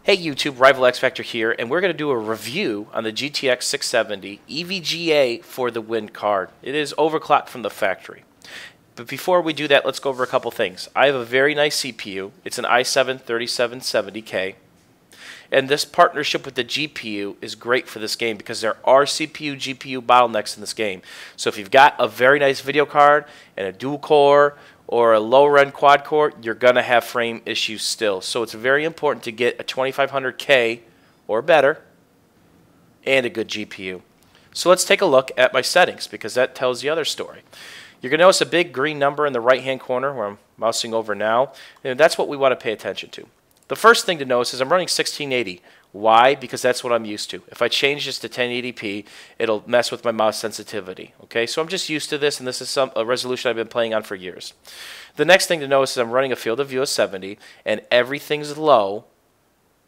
Hey YouTube, Rival X Factor here, and we're going to do a review on the GTX 670 EVGA for the win card. It is overclocked from the factory. But before we do that, let's go over a couple things. I have a very nice CPU. It's an i7-3770K. And this partnership with the GPU is great for this game because there are CPU-GPU bottlenecks in this game. So if you've got a very nice video card and a dual core or a lower-end quad core, you're going to have frame issues still. So it's very important to get a 2500K or better and a good GPU. So let's take a look at my settings because that tells the other story. You're going to notice a big green number in the right-hand corner where I'm mousing over now. And that's what we want to pay attention to. The first thing to notice is I'm running 1680. Why? Because that's what I'm used to. If I change this to 1080p, it'll mess with my mouse sensitivity. Okay, so I'm just used to this, and this is a resolution I've been playing on for years. The next thing to notice is I'm running a field of view of 70, and everything's low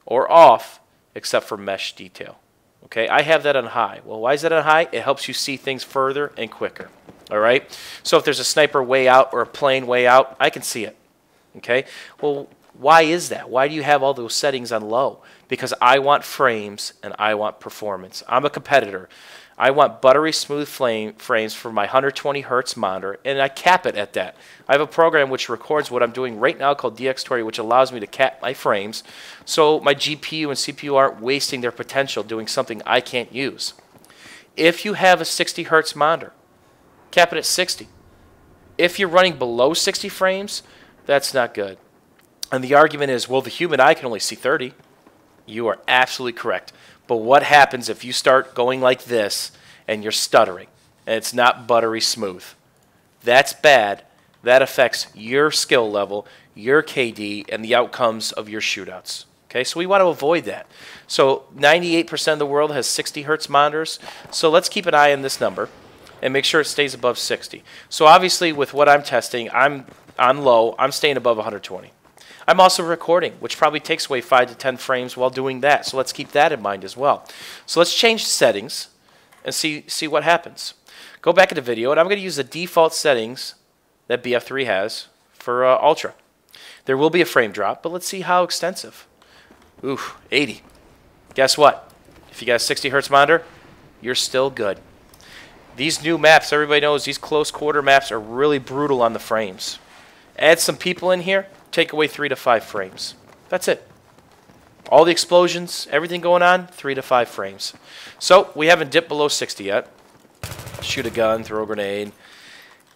or off except for mesh detail. Okay, I have that on high. Well, why is that on high? It helps you see things further and quicker. All right, so if there's a sniper way out or a plane way out, I can see it. Okay, well, why is that? Why do you have all those settings on low? Because I want frames and I want performance. I'm a competitor. I want buttery smooth frames for my 120 hertz monitor, and I cap it at that. I have a program which records what I'm doing right now called DX20, which allows me to cap my frames so my GPU and CPU aren't wasting their potential doing something I can't use. If you have a 60 hertz monitor, cap it at 60. If you're running below 60 frames, that's not good. And the argument is, well, the human eye can only see 30. You are absolutely correct. But what happens if you start going like this and you're stuttering and it's not buttery smooth? That's bad. That affects your skill level, your KD, and the outcomes of your shootouts. Okay, so we want to avoid that. So 98% of the world has 60 hertz monitors. So let's keep an eye on this number and make sure it stays above 60. So obviously with what I'm testing, I'm on low. I'm staying above 120. I'm also recording, which probably takes away 5 to 10 frames while doing that. So let's keep that in mind as well. So let's change the settings and see what happens. Go back in the video, and I'm going to use the default settings that BF3 has for Ultra. There will be a frame drop, but let's see how extensive. Ooh, 80. Guess what? If you got a 60 hertz monitor, you're still good. These new maps, everybody knows these close quarter maps are really brutal on the frames. Add some people in here, take away 3 to 5 frames. That's it. All the explosions, everything going on, 3 to 5 frames. So we haven't dipped below 60 yet. Shoot a gun, throw a grenade.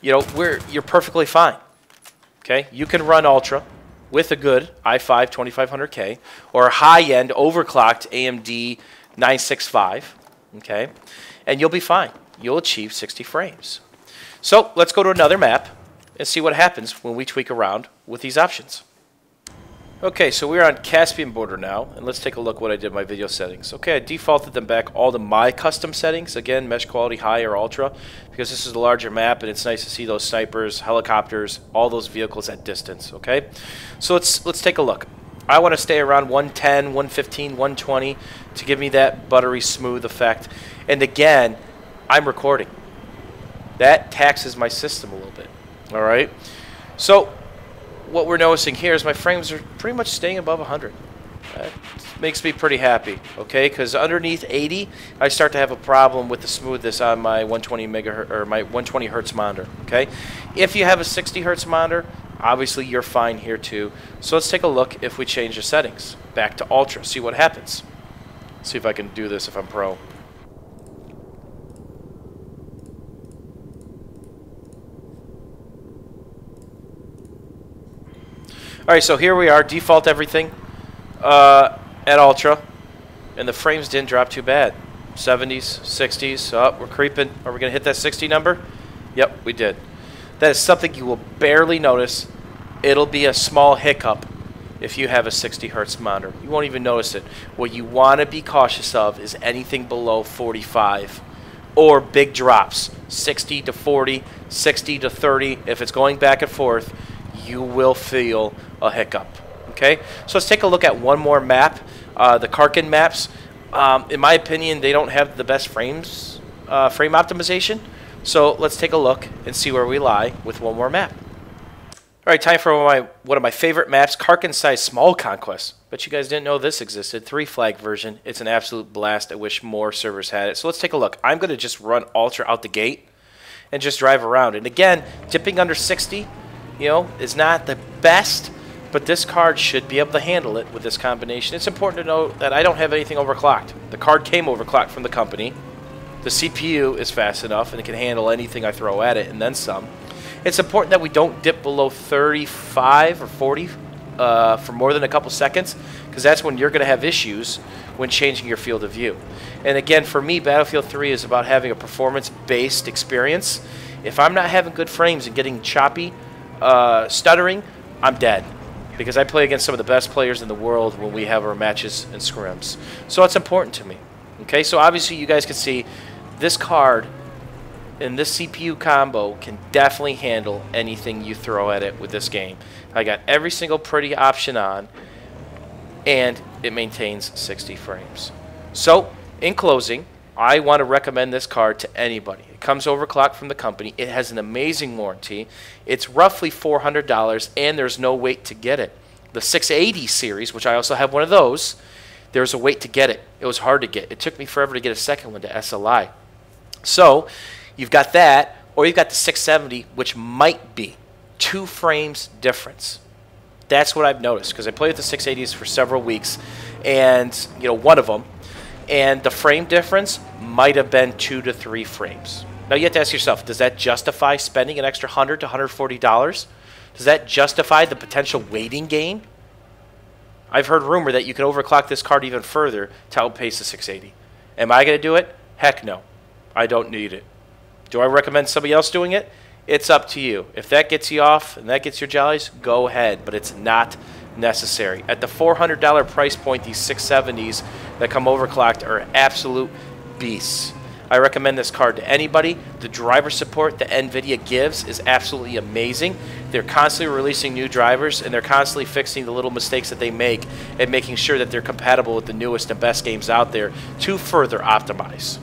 You know, you're perfectly fine. Okay, you can run Ultra with a good i5 2500K or a high-end overclocked AMD 965. Okay, and you'll be fine. You'll achieve 60 frames. So let's go to another map and see what happens when we tweak around with these options. Okay, so we're on Caspian border now, and let's take a look what I did in my video settings. Okay, I defaulted them back all to my custom settings, again, mesh quality high or ultra, because this is a larger map and it's nice to see those snipers, helicopters, all those vehicles at distance, okay? So let's take a look. I want to stay around 110, 115, 120 to give me that buttery smooth effect. And again, I'm recording. That taxes my system a little bit. All right, so what we're noticing here is my frames are pretty much staying above 100. That makes me pretty happy, okay? Because underneath 80, I start to have a problem with the smoothness on my 120 megahertz or my 120 hertz monitor. Okay, if you have a 60 hertz monitor, obviously you're fine here too. So let's take a look if we change the settings back to ultra. See what happens. See if I can do this if I'm pro. Alright, so here we are, default everything at Ultra, and the frames didn't drop too bad. 70s, 60s, oh, we're creeping. Are we going to hit that 60 number? Yep, we did. That is something you will barely notice. It'll be a small hiccup if you have a 60 hertz monitor. You won't even notice it. What you want to be cautious of is anything below 45 or big drops, 60 to 40, 60 to 30. If it's going back and forth, you will feel a hiccup. Okay, so let's take a look at one more map, the Karkin maps. In my opinion, they don't have the best frame optimization. So let's take a look and see where we lie with one more map. All right, time for one of my favorite maps, Karkin-size Small Conquest. Bet you guys didn't know this existed. 3-flag version. It's an absolute blast. I wish more servers had it. So let's take a look. I'm going to just run Ultra out the gate and just drive around. And again, dipping under 60, is not the best, but this card should be able to handle it with this combination. It's important to note that I don't have anything overclocked. The card came overclocked from the company. The CPU is fast enough, and it can handle anything I throw at it, and then some. It's important that we don't dip below 35 or 40 for more than a couple seconds, because that's when you're going to have issues when changing your field of view. And again, for me, Battlefield 3 is about having a performance-based experience. If I'm not having good frames and getting choppy, stuttering, I'm dead, because I play against some of the best players in the world when we have our matches and scrims. So it's important to me. Okay, so obviously you guys can see this card and this CPU combo can definitely handle anything you throw at it with this game. I got every single pretty option on, and it maintains 60 frames. So, in closing, I want to recommend this card to anybody. It comes overclocked from the company. It has an amazing warranty. It's roughly $400, and there's no wait to get it. The 680 series, which I also have one of those, there's a wait to get it. It was hard to get. It took me forever to get a second one to SLI. So, you've got that, or you've got the 670, which might be 2 frames difference. That's what I've noticed, because I played with the 680s for several weeks, and one of them, and the frame difference might have been 2 to 3 frames. Now you have to ask yourself, does that justify spending an extra $100 to $140? Does that justify the potential waiting gain? I've heard rumor that you can overclock this card even further to outpace the 680. Am I going to do it? Heck no. I don't need it. Do I recommend somebody else doing it? It's up to you. If that gets you off and that gets your jollies, go ahead, but it's not necessary. At the $400 price point, these 670s that come overclocked are absolute beasts. I recommend this card to anybody. The driver support that NVIDIA gives is absolutely amazing. They're constantly releasing new drivers, and they're constantly fixing the little mistakes that they make and making sure that they're compatible with the newest and best games out there to further optimize.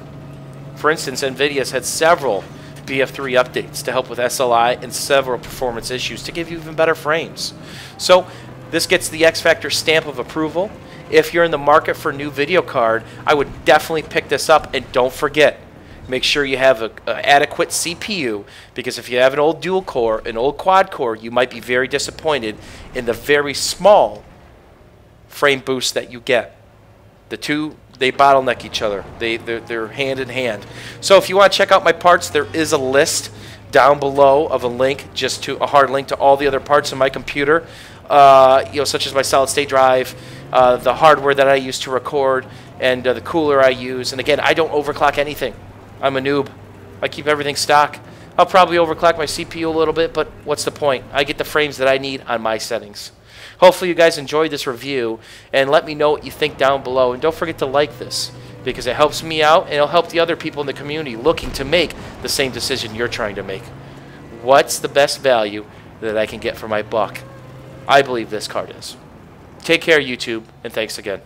For instance, NVIDIA's had several BF3 updates to help with SLI and several performance issues to give you even better frames. So this gets the X Factor stamp of approval. If you're in the market for a new video card, I would definitely pick this up, and don't forget, make sure you have an adequate CPU, because if you have an old dual core, an old quad core, you might be very disappointed in the very small frame boost that you get. The two, they bottleneck each other. They're hand in hand. So if you want to check out my parts, there is a list down below of a link, just to a hard link to all the other parts in my computer, such as my solid state drive, the hardware that I use to record, and the cooler I use. And again, I don't overclock anything. I'm a noob. I keep everything stock. I'll probably overclock my CPU a little bit, but what's the point? I get the frames that I need on my settings. Hopefully you guys enjoyed this review, and let me know what you think down below. And don't forget to like this, because it helps me out, and it'll help the other people in the community looking to make the same decision you're trying to make. What's the best value that I can get for my buck? I believe this card is. Take care, YouTube, and thanks again.